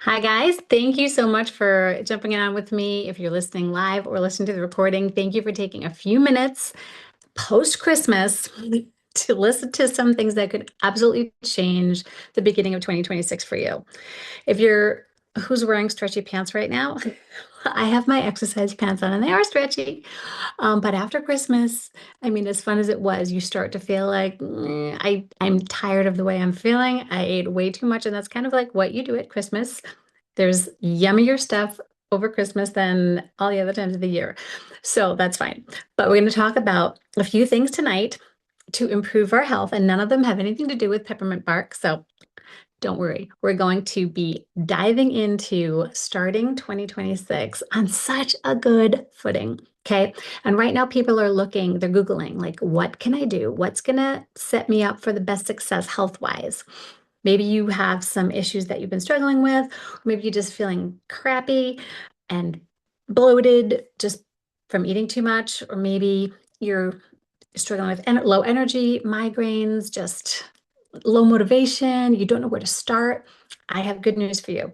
Hi, guys. Thank you so much for jumping on with me. If you're listening live or listening to the recording, thank you for taking a few minutes post-Christmas to listen to some things that could absolutely change the beginning of 2026 for you. If you're who's wearing stretchy pants right now, I have my exercise pants on and they are stretchy. But after Christmas, I mean, as fun as it was, you start to feel like I'm tired of the way I'm feeling. I ate way too much, and that's kind of like what you do at Christmas. There's yummier stuff over Christmas than all the other times of the year. So that's fine. But we're going to talk about a few things tonight to improve our health, and none of them have anything to do with peppermint bark. So don't worry. We're going to be diving into starting 2026 on such a good footing. Okay. And right now, people are looking, they're Googling, like, what can I do? What's going to set me up for the best success health wise? Maybe you have some issues that you've been struggling with, or maybe you're just feeling crappy and bloated just from eating too much, or maybe you're struggling with low energy, migraines, just low motivation, you don't know where to start. I have good news for you.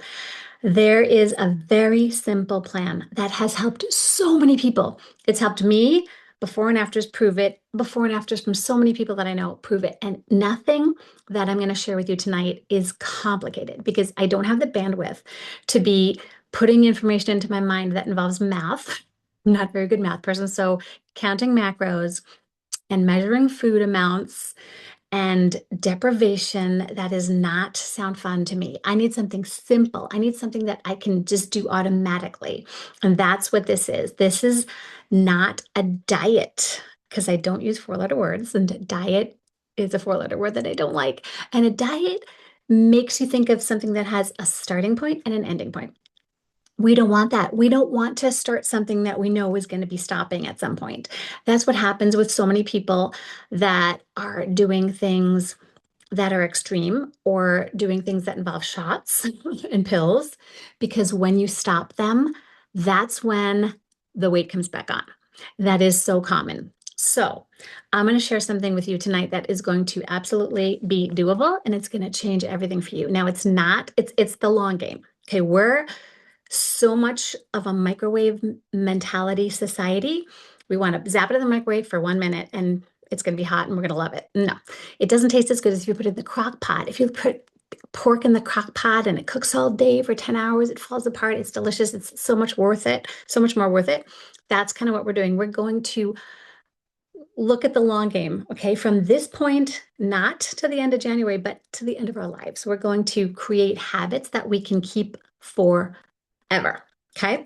There is a very simple plan that has helped so many people. It's helped me. Before and afters prove it. Before and afters from so many people that I know prove it. And nothing that I'm going to share with you tonight is complicated because I don't have the bandwidth to be putting information into my mind that involves math. I'm not a very good math person. So counting macros and measuring food amounts and deprivation, that does not sound fun to me. I need something simple. I need something that I can just do automatically. And that's what this is. This is not a diet because I don't use four-letter words, and diet is a four-letter word that I don't like. And a diet makes you think of something that has a starting point and an ending point. We don't want that. We don't want to start something that we know is going to be stopping at some point. That's what happens with so many people that are doing things that are extreme or doing things that involve shots and pills, because when you stop them, that's when the weight comes back on. That is so common. So, I'm going to share something with you tonight that is going to absolutely be doable and it's going to change everything for you. Now, it's the long game. Okay, we're so much of a microwave mentality society. We want to zap it in the microwave for 1 minute and it's going to be hot and we're going to love it. No, it doesn't taste as good as if you put it in the crock pot. If you put pork in the crock pot and it cooks all day for 10 hours, it falls apart. It's delicious. It's so much worth it, so much more worth it. That's kind of what we're doing. We're going to look at the long game, okay? From this point, not to the end of January, but to the end of our lives. We're going to create habits that we can keep for ever. Okay.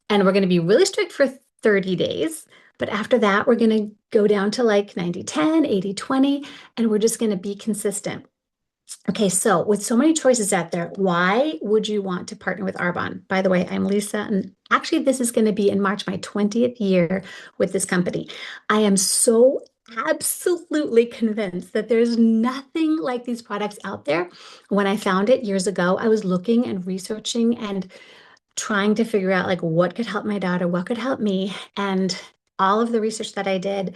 And we're going to be really strict for 30 days. But after that, we're going to go down to like 90-10, 80-20, and we're just going to be consistent. Okay, so with so many choices out there, why would you want to partner with Arbonne? By the way, I'm Lisa, and actually, this is going to be in March, my 20th year with this company. I am so absolutely convinced that there's nothing like these products out there. When I found it years ago, I was looking and researching and trying to figure out like what could help my daughter, what could help me. And all of the research that I did,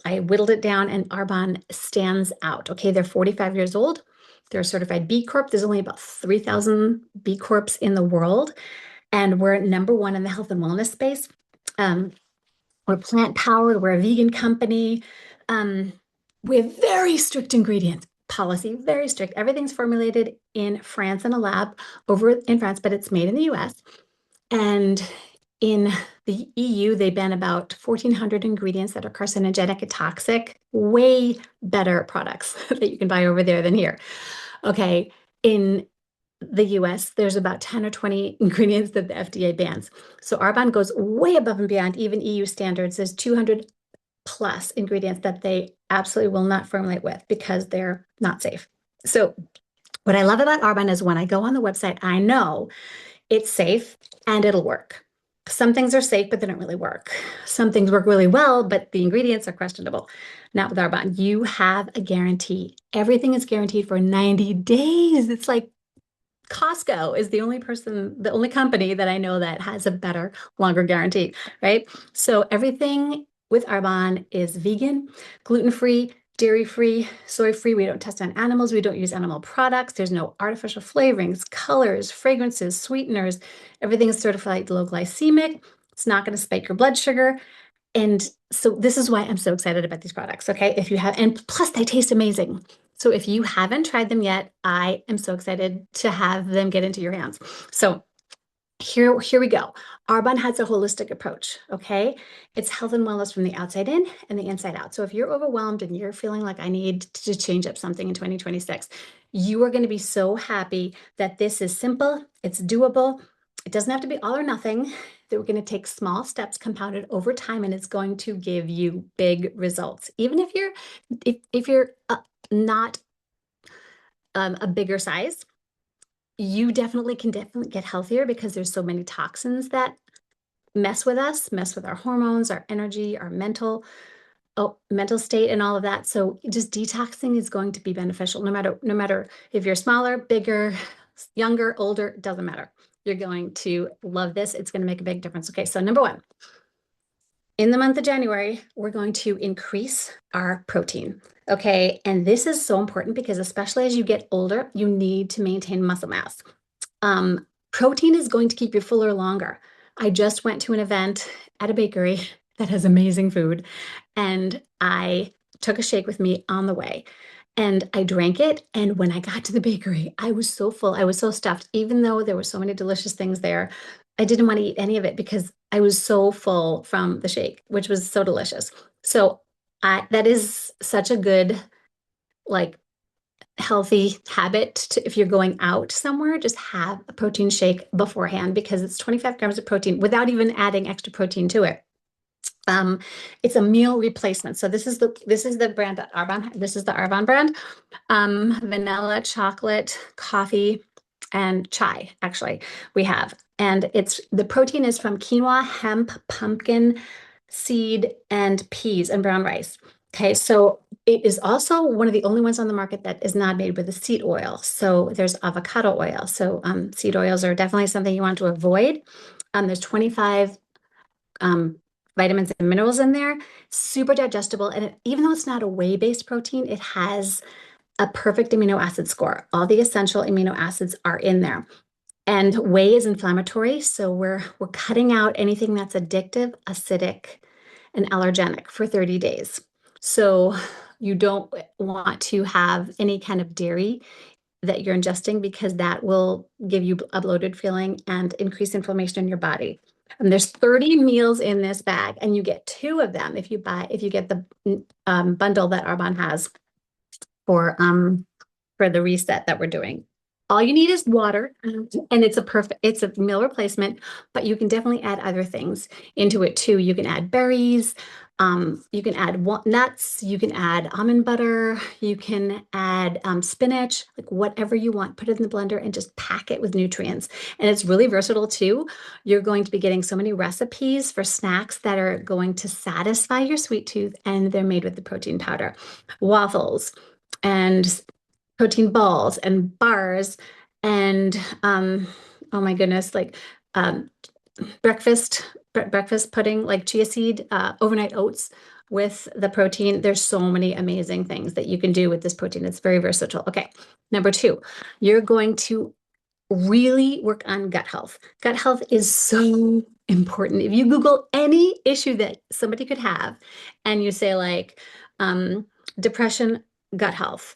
I whittled it down and Arbonne stands out. Okay, they're 45 years old. They're a certified B Corp. There's only about 3,000 B Corps in the world. And we're number one in the health and wellness space. Um, we're plant powered. We're a vegan company. Um, we have very strict ingredient policy, very strict. Everything's formulated in France in a lab over in France, but it's made in the US. And in the EU, they ban about 1,400 ingredients that are carcinogenic and toxic. Way better products that you can buy over there than here. Okay. In the US, there's about 10 or 20 ingredients that the FDA bans. So Arbonne goes way above and beyond even EU standards. There's 200 plus ingredients that they absolutely will not formulate with because they're not safe. So what I love about Arbonne is when I go on the website, I know it's safe and it'll work. Some things are safe, but they don't really work. Some things work really well, but the ingredients are questionable. Not with Arbonne. You have a guarantee. Everything is guaranteed for 90 days. It's like Costco is the only company that I know that has a better, longer guarantee, right? So everything with Arbonne is vegan, gluten-free, dairy-free, soy-free. We don't test on animals. We don't use animal products. There's no artificial flavorings, colors, fragrances, sweeteners. Everything is certified low glycemic. It's not going to spike your blood sugar. And so this is why I'm so excited about these products. Okay. If you have, and plus they taste amazing. So if you haven't tried them yet, I am so excited to have them get into your hands. So here we go. Arbonne has a holistic approach, okay? It's health and wellness from the outside in and the inside out. So if you're overwhelmed and you're feeling like I need to change up something in 2026, you are going to be so happy that this is simple, it's doable. It doesn't have to be all or nothing. That we're going to take small steps compounded over time, and it's going to give you big results. Even if you're not a bigger size, you definitely can get healthier because there's so many toxins that mess with us, mess with our hormones, our energy, our mental state and all of that. So just detoxing is going to be beneficial no matter if you're smaller, bigger, younger, older, it doesn't matter. You're going to love this. It's going to make a big difference. Okay, so number one, in the month of January, we're going to increase our protein. Okay, and this is so important because especially as you get older, you need to maintain muscle mass. Protein is going to keep you fuller longer. I just went to an event at a bakery that has amazing food, and I took a shake with me on the way. And I drank it. And when I got to the bakery, I was so full. I was so stuffed. Even though there were so many delicious things there, I didn't want to eat any of it because I was so full from the shake, which was so delicious. So that is such a good, like, healthy habit if you're going out somewhere, just have a protein shake beforehand because it's 25 grams of protein without even adding extra protein to it. It's a meal replacement. So this is the brand that Arbonne, this is the Arbonne brand. Vanilla, chocolate, coffee, and chai, actually, we have. And the protein is from quinoa, hemp, pumpkin, seed, and peas and brown rice. Okay, so it is also one of the only ones on the market that is not made with a seed oil. So there's avocado oil. So seed oils are definitely something you want to avoid. There's 25 vitamins and minerals in there, super digestible. And even though it's not a whey-based protein, it has a perfect amino acid score. All the essential amino acids are in there. And whey is inflammatory, so we're cutting out anything that's addictive, acidic, and allergenic for 30 days. So you don't want to have any kind of dairy that you're ingesting because that will give you a bloated feeling and increase inflammation in your body. And there's 30 meals in this bag, and you get two of them if you get the bundle that Arbonne has for the reset that we're doing. All you need is water, and it's a meal replacement, but you can definitely add other things into it too. You can add berries, you can add nuts, you can add almond butter, you can add spinach, like whatever you want. Put it in the blender and just pack it with nutrients. And it's really versatile too. You're going to be getting so many recipes for snacks that are going to satisfy your sweet tooth, and they're made with the protein powder. Waffles and protein balls and bars and oh my goodness, like um, breakfast pudding, like chia seed, overnight oats with the protein. There's so many amazing things that you can do with this protein. It's very versatile. Okay, number two, you're going to really work on gut health. Gut health is so important. If you Google any issue that somebody could have and you say like depression, gut health,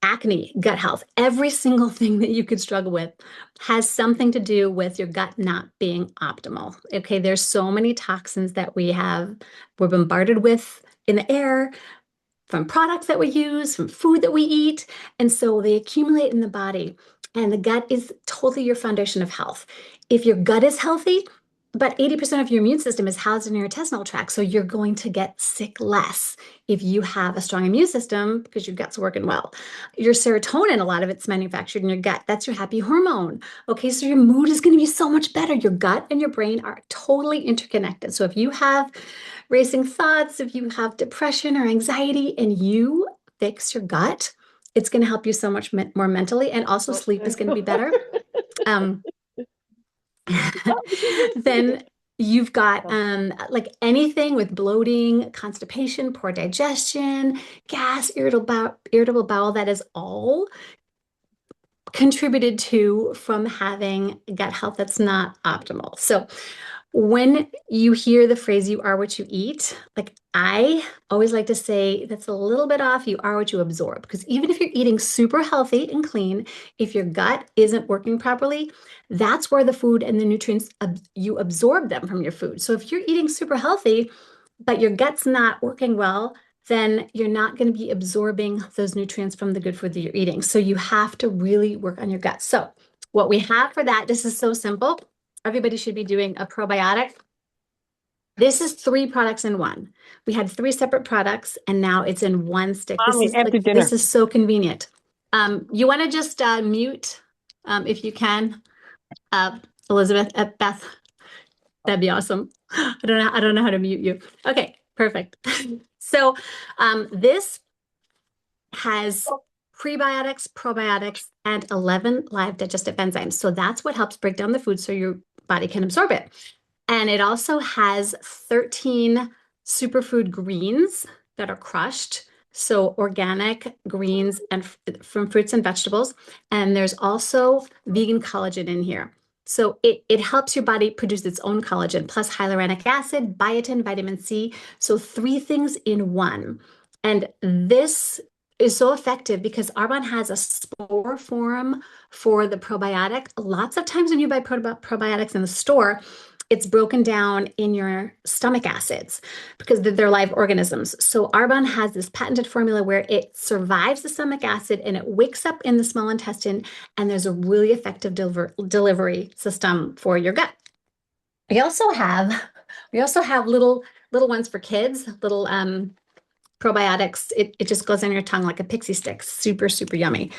acne, gut health, every single thing that you could struggle with has something to do with your gut not being optimal. Okay, there's so many toxins that we're bombarded with in the air, from products that we use, from food that we eat. And so they accumulate in the body. And the gut is totally your foundation of health. If your gut is healthy, but 80% of your immune system is housed in your intestinal tract. So you're going to get sick less if you have a strong immune system because your gut's working well. Your serotonin, a lot of it's manufactured in your gut. That's your happy hormone. Okay, so your mood is going to be so much better. Your gut and your brain are totally interconnected. So if you have racing thoughts, if you have depression or anxiety and you fix your gut, it's going to help you so much more mentally, and also sleep is going to be better. Um, then You've got like anything with bloating, constipation, poor digestion, gas, irritable bowel, that is all contributed to from having gut health that's not optimal. So when you hear the phrase, you are what you eat, like I always like to say that's a little bit off. You are what you absorb. Because even if you're eating super healthy and clean, if your gut isn't working properly, that's where the food and the nutrients, you absorb them from your food. So if you're eating super healthy, but your gut's not working well, then you're not going to be absorbing those nutrients from the good food that you're eating. So you have to really work on your gut. So what we have for that, this is so simple. Everybody should be doing a probiotic. This is three products in one. We had three separate products and now it's in one stick. This Mommy, is after like, dinner. this is so convenient. You want to just mute, if you can, uh, Elizabeth, Beth, that'd be awesome. I don't know how to mute you. Okay, perfect. So, this has prebiotics, probiotics, and 11 live digestive enzymes. So that's what helps break down the food so your body can absorb it. And it also has 13 superfood greens that are crushed. So organic greens and from fruits and vegetables. And there's also vegan collagen in here. So it helps your body produce its own collagen, plus hyaluronic acid, biotin, vitamin C. So three things in one. And this is so effective because Arbonne has a spore form for the probiotic. Lots of times when you buy probiotics in the store, it's broken down in your stomach acids because they're live organisms. So Arbonne has this patented formula where it survives the stomach acid and it wakes up in the small intestine, and there's a really effective delivery system for your gut. We also have little ones for kids, little probiotics. It just goes on your tongue like a pixie stick. Super, super yummy.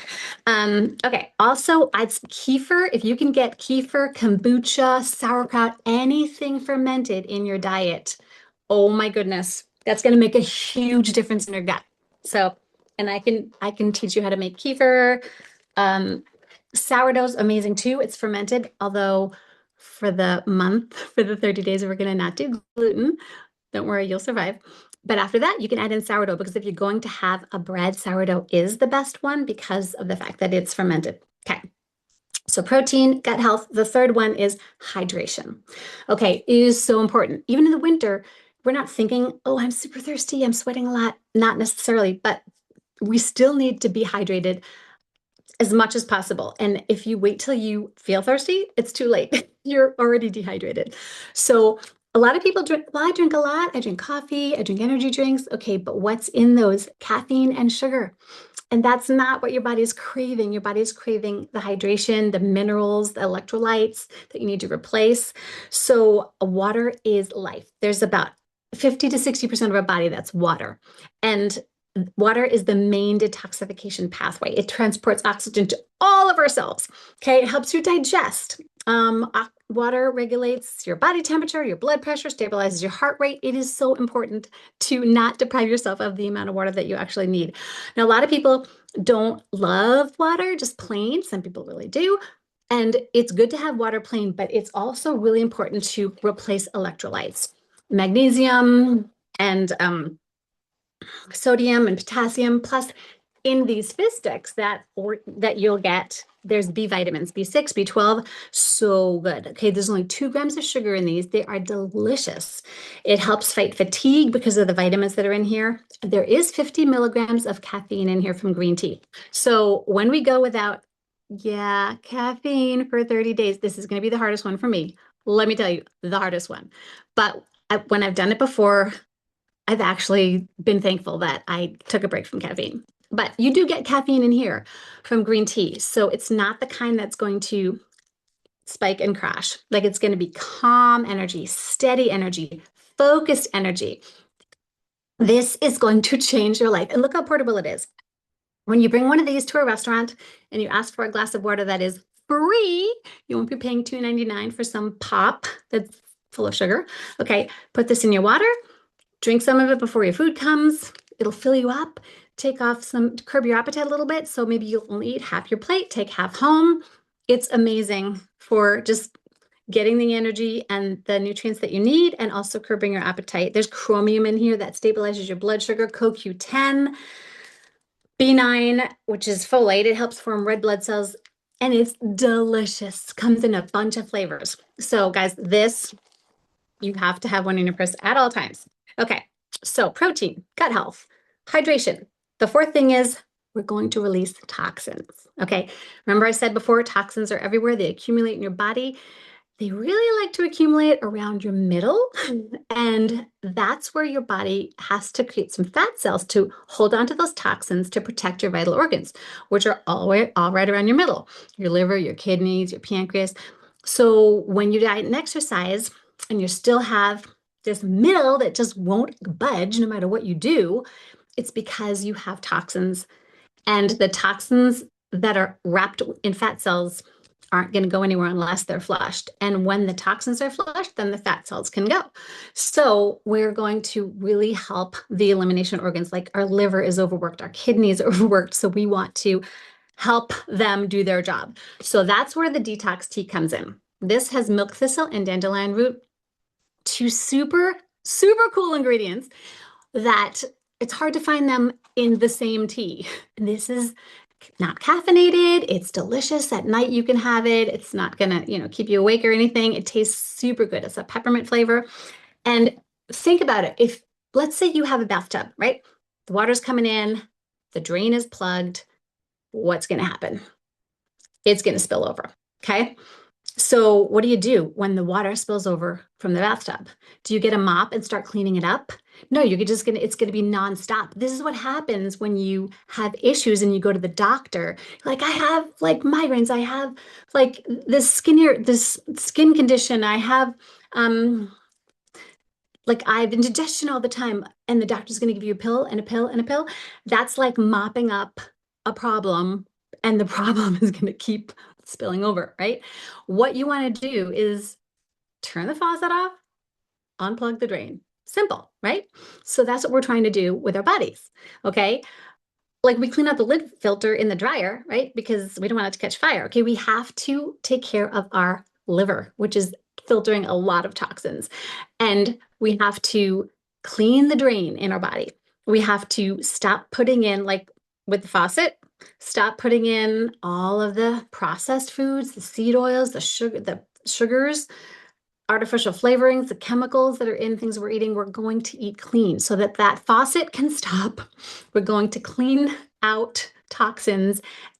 Okay. Also, I'd kefir. If you can get kefir, kombucha, sauerkraut, anything fermented in your diet, oh my goodness, that's going to make a huge difference in your gut. So, and I can teach you how to make kefir. Um, Sourdough's amazing too. It's fermented, although for the month, for the 30 days, we're going to not do gluten. Don't worry, you'll survive. But after that, you can add in sourdough because if you're going to have a bread, sourdough is the best one because of the fact that it's fermented. Okay. So protein, gut health. The third one is hydration. Okay, it is so important. Even in the winter, we're not thinking, oh, I'm super thirsty, I'm sweating a lot. Not necessarily, but we still need to be hydrated as much as possible. And if you wait till you feel thirsty, it's too late. You're already dehydrated. So a lot of people drink, well, I drink a lot. I drink coffee, I drink energy drinks. Okay, but what's in those? Caffeine and sugar. And that's not what your body is craving. Your body is craving the hydration, the minerals, the electrolytes that you need to replace. So water is life. There's about 50 to 60% of our body that's water. And water is the main detoxification pathway. It transports oxygen to all of our cells. Okay, it helps you digest. Water regulates your body temperature, your blood pressure, stabilizes your heart rate. It is so important to not deprive yourself of the amount of water that you actually need. Now, a lot of people don't love water, just plain. Some people really do. And it's good to have water plain, but it's also really important to replace electrolytes, magnesium and sodium and potassium. Plus, in these fizz sticks that you'll get, there's B vitamins, B6, B12, so good. Okay, there's only 2 grams of sugar in these. They are delicious. It helps fight fatigue because of the vitamins that are in here. There is 50 milligrams of caffeine in here from green tea. So when we go without, yeah, caffeine for 30 days, this is going to be the hardest one for me. Let me tell you, the hardest one. But when I've done it before, I've actually been thankful that I took a break from caffeine. But you do get caffeine in here from green tea. So it's not the kind that's going to spike and crash. Like it's going to be calm energy, steady energy, focused energy. This is going to change your life. And look how portable it is. When you bring one of these to a restaurant and you ask for a glass of water that is free, you won't be paying $2.99 for some pop that's full of sugar. Okay, put this in your water. Drink some of it before your food comes. It'll fill you up. Curb your appetite a little bit. So maybe you'll only eat half your plate, take half home. It's amazing for just getting the energy and the nutrients that you need, and also curbing your appetite. There's chromium in here that stabilizes your blood sugar, CoQ10, B9, which is folate. It helps form red blood cells, and it's delicious. Comes in a bunch of flavors. So, guys, this you have to have one in your purse at all times. Okay, so protein, gut health, hydration. The fourth thing is we're going to release toxins. Okay, remember I said before, toxins are everywhere. They accumulate in your body. They really like to accumulate around your middle, and that's where your body has to create some fat cells to hold on to those toxins to protect your vital organs, which are all right around your middle, your liver, your kidneys, your pancreas. So when you diet and exercise, and you still have this middle that just won't budge no matter what you do, it's because you have toxins, and the toxins that are wrapped in fat cells aren't going to go anywhere unless they're flushed. And when the toxins are flushed, then the fat cells can go. So we're going to really help the elimination organs, like our liver is overworked, our kidneys are overworked. So we want to help them do their job. So that's where the detox tea comes in. This has milk thistle and dandelion root, two super, super cool ingredients that it's hard to find them in the same tea. And this is not caffeinated. It's delicious. At night you can have it. It's not gonna, keep you awake or anything. It tastes super good. It's a peppermint flavor. And think about it. If let's say you have a bathtub, right? The water's coming in, the drain is plugged. What's gonna happen? It's gonna spill over. Okay. So what do you do when the water spills over from the bathtub? Do you get a mop and start cleaning it up? No, you're just it's gonna be nonstop. This is what happens when you have issues and you go to the doctor. Like I have like migraines, I have like this skin condition, I have like I have indigestion all the time, and the doctor's gonna give you a pill and a pill and a pill. That's like mopping up a problem, and the problem is gonna keep spilling over, right? What you want to do is turn the faucet off, unplug the drain. Simple, right? So that's what we're trying to do with our bodies. Okay. Like we clean out the lid filter in the dryer, right? Because we don't want it to catch fire. Okay. We have to take care of our liver, which is filtering a lot of toxins. And we have to clean the drain in our body. We have to stop putting in, like with the faucet, stop putting in all of the processed foods, the seed oils, the sugars, artificial flavorings, the chemicals that are in things we're eating. We're going to eat clean so that that faucet can stop. We're going to clean out toxins,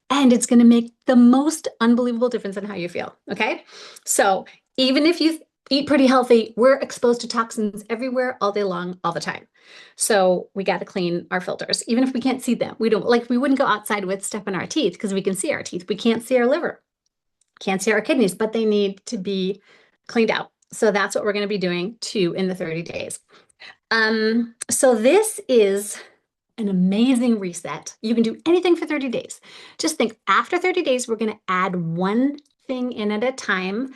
and it's going to make the most unbelievable difference in how you feel. Okay. So even if you eat pretty healthy, we're exposed to toxins everywhere, all day long, all the time. So we got to clean our filters, even if we can't see them. We wouldn't go outside with stuff in our teeth because we can see our teeth. We can't see our liver, can't see our kidneys, but they need to be cleaned out. So that's what we're going to be doing too in the 30 days. So this is an amazing reset. You can do anything for 30 days. Just think after 30 days, we're going to add one thing in at a time.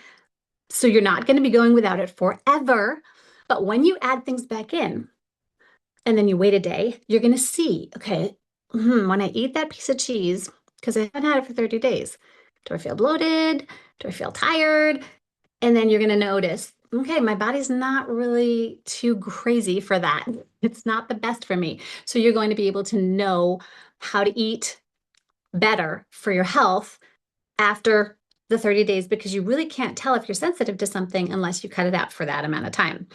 So you're not going to be going without it forever. But when you add things back in and then you wait a day, you're going to see, okay, when I eat that piece of cheese, because I haven't had it for 30 days, do I feel bloated? Do I feel tired? And then you're going to notice, okay, my body's not really too crazy for that. It's not the best for me. So you're going to be able to know how to eat better for your health after the 30 days, because you really can't tell if you're sensitive to something unless you cut it out for that amount of time.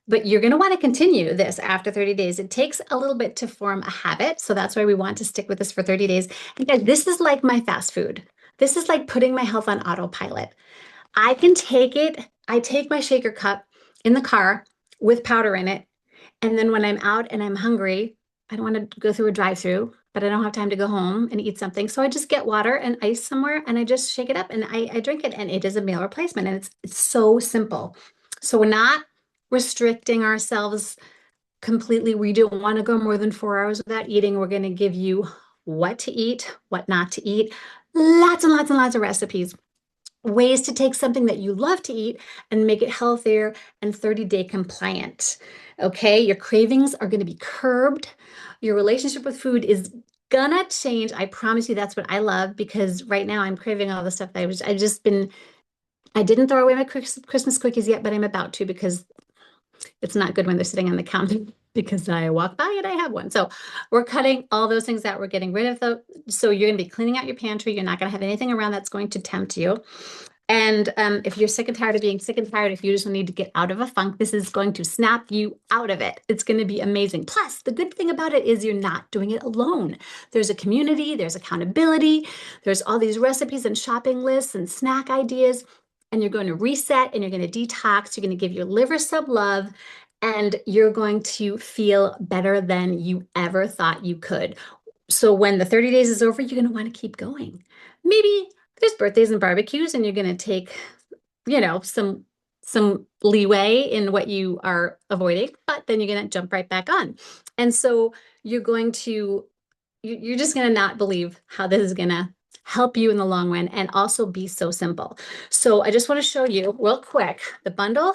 But you're going to want to continue this after 30 days. It takes a little bit to form a habit. So that's why we want to stick with this for 30 days. And guys, this is like my fast food. This is like putting my health on autopilot. I can take it. I take my shaker cup in the car with powder in it. And then when I'm out and I'm hungry, I don't want to go through a drive-through, but I don't have time to go home and eat something. So I just get water and ice somewhere and I just shake it up and I drink it, and it is a meal replacement. And it's so simple. So we're not restricting ourselves completely. We don't want to go more than 4 hours without eating. We're going to give you what to eat, what not to eat, lots and lots and lots of recipes, ways to take something that you love to eat and make it healthier and 30-day compliant. Okay, your cravings are going to be curbed. Your relationship with food is gonna change. I promise you, that's what I love, because right now I'm craving all the stuff that I've just been I didn't throw away my Christmas cookies yet, but I'm about to because it's not good when they're sitting on the counter because I walk by and I have one. So we're cutting all those things out. We're getting rid of the, so you're going to be cleaning out your pantry. You're not going to have anything around that's going to tempt you. And if you're sick and tired of being sick and tired, if you just need to get out of a funk, this is going to snap you out of it. It's going to be amazing. Plus, the good thing about it is you're not doing it alone. There's a community, there's accountability, there's all these recipes and shopping lists and snack ideas. And you're going to reset and you're going to detox. You're going to give your liver some love and you're going to feel better than you ever thought you could. So when the 30 days is over, you're going to want to keep going. Maybe there's birthdays and barbecues and you're going to take, some leeway in what you are avoiding, but then you're going to jump right back on. And so you're going to you're just going to not believe how this is going to help you in the long run and also be so simple. So I just want to show you real quick. The bundle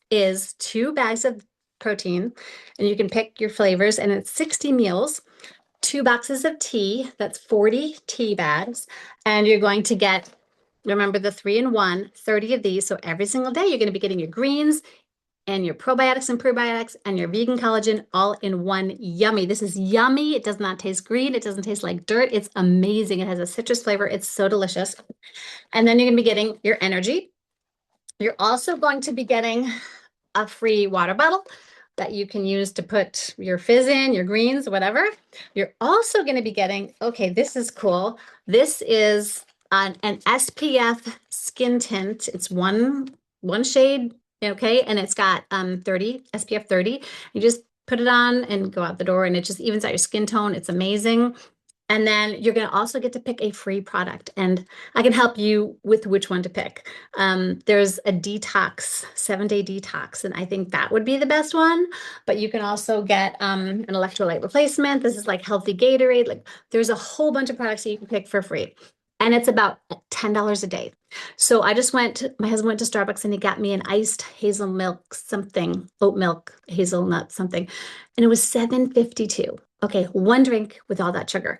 is 2 bags of protein and you can pick your flavors and it's 60 meals. 2 boxes of tea, that's 40 tea bags. And you're going to get, remember the 3-in-1, 30 of these. So every single day, you're going to be getting your greens and your probiotics and prebiotics and your vegan collagen all in one. Yummy. This is yummy. It does not taste green. It doesn't taste like dirt. It's amazing. It has a citrus flavor. It's so delicious. And then you're going to be getting your energy. You're also going to be getting a free water bottle that you can use to put your fizz in, your greens, whatever. You're also going to be getting, okay, this is cool. This is an SPF skin tint. It's one shade, okay, and it's got 30 SPF 30. You just put it on and go out the door, and it just evens out your skin tone. It's amazing. And then you're going to also get to pick a free product, and I can help you with which one to pick. There's a detox, 7-day detox, and I think that would be the best one. But you can also get an electrolyte replacement. This is like healthy Gatorade. Like there's a whole bunch of products that you can pick for free. And it's about $10 a day. So my husband went to Starbucks and he got me an iced hazel milk something, oat milk, hazelnut something. And it was $7.52. Okay, one drink with all that sugar.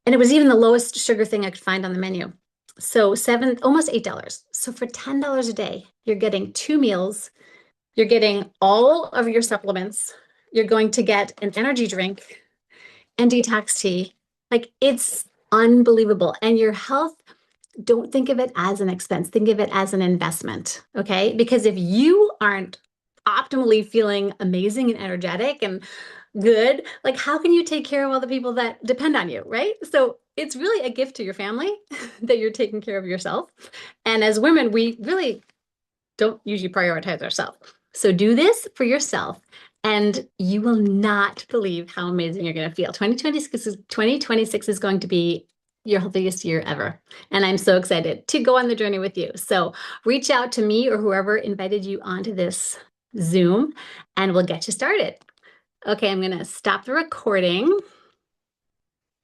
And it was even the lowest sugar thing I could find on the menu. So almost $8. So for $10 a day, you're getting 2 meals, you're getting all of your supplements, you're going to get an energy drink and detox tea. Like it's unbelievable. And your health, don't think of it as an expense, think of it as an investment. Okay. Because if you aren't optimally feeling amazing and energetic and good, like how can you take care of all the people that depend on you, right? So it's really a gift to your family that you're taking care of yourself. And as women, we really don't usually prioritize ourselves. So do this for yourself and you will not believe how amazing you're going to feel. 2026 is going to be your healthiest year ever. And I'm so excited to go on the journey with you. So reach out to me or whoever invited you onto this Zoom and we'll get you started. Okay, I'm going to stop the recording.